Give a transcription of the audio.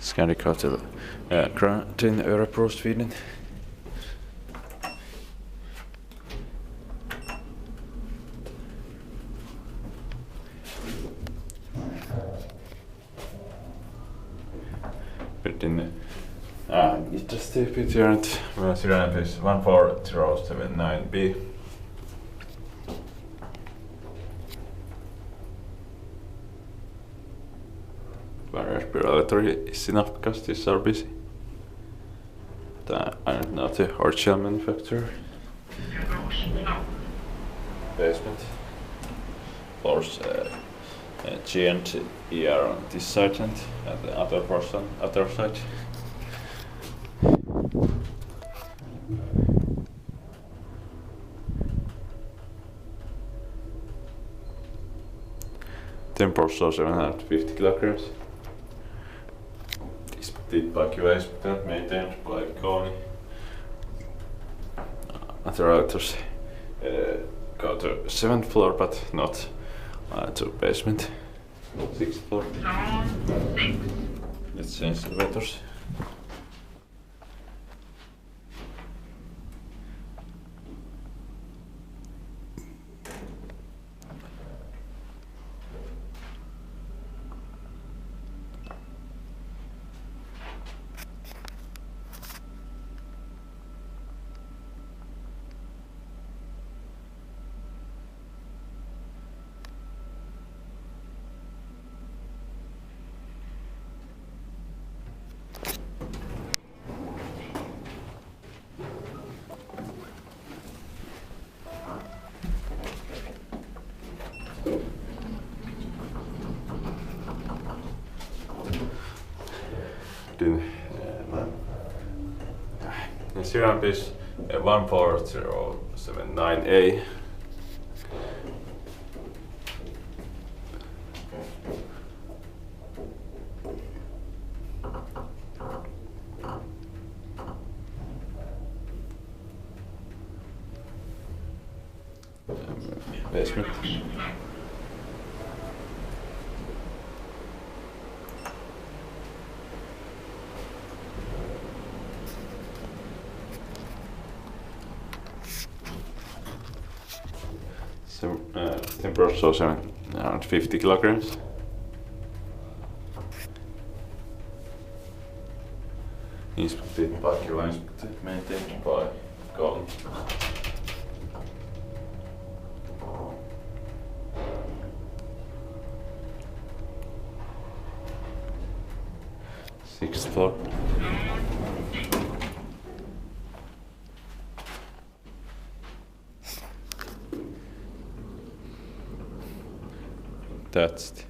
Scandic Hotel Grand in Örebro, Sweden. Building just a bit here and Syrian is 14079B. Where respiratory is enough because these are busy. I don't know the original manufacturer. Basement. Floors G and E are on this side and the other floors on the other side. Temperature so 750 kilograms. Did by QA but maintained by Koni. Other actors go to 7th floor but not to basement. 6th floor. Let's change the elevators. The syrup is 14079A. Basement. So, temperature so 750 kilograms. Inspected by QA, inspected, maintained by Koni. Sixth floor. That's it.